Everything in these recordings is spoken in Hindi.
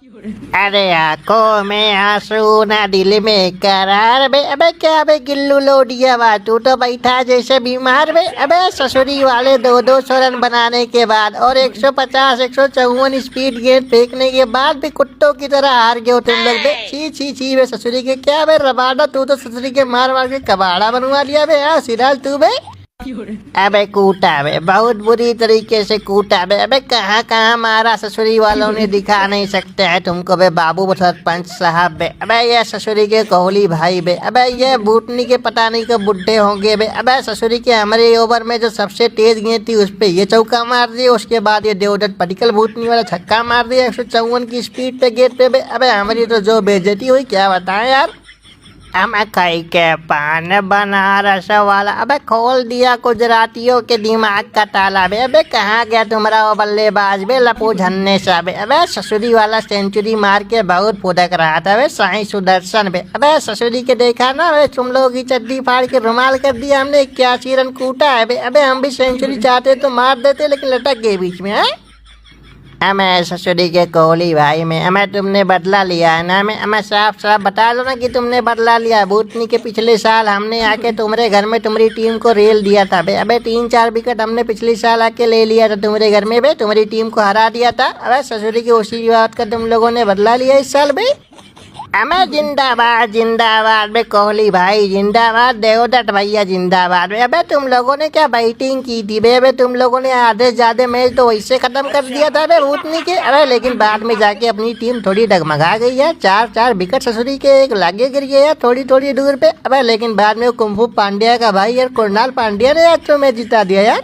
अरे आंखों में आंसू ना दिल में करार बे। अबे क्या बे गिल्लू लोडिया बा, तू तो बैठा जैसे बीमार बे। अबे ससुरी वाले 200 रन बनाने के बाद और 150 154 स्पीड गेंद फेंकने के बाद भी कुत्तों की तरह हार गए हो तुम लोग बे। छी छी छी बे ससुरी के क्या बे रबाडा, तू तो ससुरी के मार मार के कबाड़ा बनवा लिया बे। हाँ सिराज तू बे। अबे कूटा बे, बहुत बुरी तरीके से कूटा बे। अबे कहाँ कहाँ मारा ससुरी वालों ने दिखा नहीं सकते हैं तुमको बे बाबू सरपंच साहब बे। अबे ये ससुरी के कोहली भाई बे। अबे ये बूटनी के पता नहीं कब बुड्ढे होंगे बे। अबे ससुरी के हमारे ओवर में जो सबसे तेज गेंद थी उस पे ये चौका मार दिया, उसके बाद ये देवदत्त पटिकल बूटनी वाला छक्का मार दिया 154 की स्पीड पे गेंद पे बे। अबे हमारी तो जो बेइज्जती हुई क्या बताएं यार। हम कई के पान बनारस वाला। अबे खोल दिया गुजरातियों के दिमाग का ताला बे। अबे कहाँ गया तुम्हारा वो बल्लेबाज बे लपू झन्ने सा बे। अबे ससुरी वाला सेंचुरी मार के बहुत फुदक रहा था बे साईं सुदर्शन बे। अबे ससुरी के देखा ना बे, तुम लोगों की चड्डी फाड़ के रुमाल कर दिया हमने। 81 रन कूटा है बे। अबे हम भी सेंचुरी चाहते तो मार देते लेकिन लटक गए बीच में है। हमें ससुरी के कोहली भाई में हमें तुमने बदला लिया है ना। हमें साफ साफ बता दो ना कि तुमने बदला लिया। बूटनी के पिछले साल हमने आके तुम्हारे घर में तुम्हारी टीम को रेल दिया था बे। अबे 3-4 विकेट हमने पिछले साल आके ले लिया था तुम्हारे घर में बे, तुम्हारी टीम को हरा दिया था। अबे ससुरी की उसी बात का तुम लोगों ने बदला लिया इस साल बे। हमें जिंदाबाद जिंदाबाद बे कोहली भाई जिंदाबाद, देवदत्त भैया जिंदाबाद बे। अबे तुम लोगों ने क्या बैटिंग की थी बे। अबे तुम लोगों ने आधे से ज्यादा मैच तो वैसे खत्म कर दिया था बे बूटनी के। अबे लेकिन बाद में जाके अपनी टीम थोड़ी डगमगा गई है। 4 विकेट ससुरी के एक लागे गिर गए थोड़ी थोड़ी दूर पे। अबे लेकिन बाद में कुंफू पांड्या का भाई यार कुणाल पांड्या ने आज तो मैच जिता दिया यार।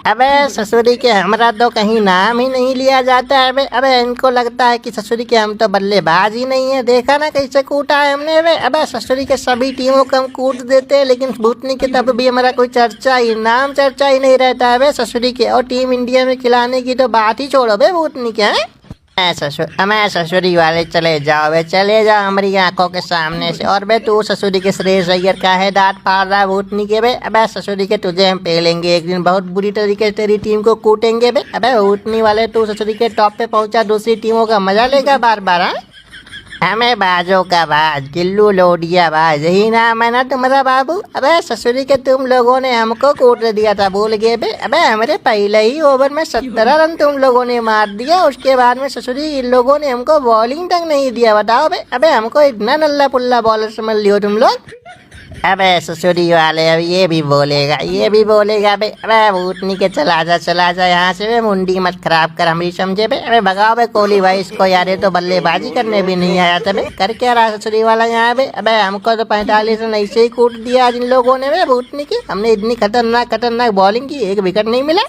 अबे ससुरी के हमारा तो कहीं नाम ही नहीं लिया जाता है बे। अबे इनको लगता है कि ससुरी के हम तो बल्लेबाज ही नहीं है। देखा ना कैसे कूटा है हमने बे। अबे ससुरी के सभी टीमों को हम कूट देते हैं लेकिन बूटनी के तब भी हमारा कोई चर्चा ही नाम चर्चा ही नहीं रहता है बे ससुरी के। और टीम इंडिया में खिलाने की तो बात ही छोड़ो बे बूटनी के। हमें ससुरी वाले चले जाओ बे, चले जाओ हमारी आंखों के सामने से। और बे तू ससुरी के श्रेयस अय्यर का है दांत फाड़ रहा है बूटनी के बे। अबे ससुरी के तुझे हम पेलेंगे एक दिन, बहुत बुरी तरीके से तेरी टीम को कूटेंगे बे। अबे बूटनी वाले तू ससुरी के टॉप पे पहुंचा, दूसरी टीमों का मजा लेगा बार बार। हाँ हमें बाजों का बाज गिल्लू लोडिया बाज यही नाम है ना तुम्हारा बाबू। अबे ससुरी के तुम लोगों ने हमको कूट दिया था भूल गए बे। अबे हमारे पहले ही ओवर में 17 रन तुम लोगों ने मार दिया, उसके बाद में ससुरी इन लोगों ने हमको बॉलिंग तक नहीं दिया बताओ बे। अबे हमको इतना नल्ला पुल्ला बॉलर समझ लियो तुम लोग। अबे ससुरी वाले अब ये भी बोलेगा बे। अबे बूटनी के चला जा यहाँ से बे, मुंडी मत खराब कर हमारी समझे बे। अबे भगाओ बे कोहली भाई इसको यार, ये तो बल्लेबाजी करने भी नहीं आया था बे। कर क्या रहा ससुरी वाला यहाँ बे। अबे हमको तो 45 रन ऐसे ही कूट दिया आज इन लोगों ने बे बूटनी की। हमने इतनी खतरनाक बॉलिंग की, एक विकेट नहीं मिला।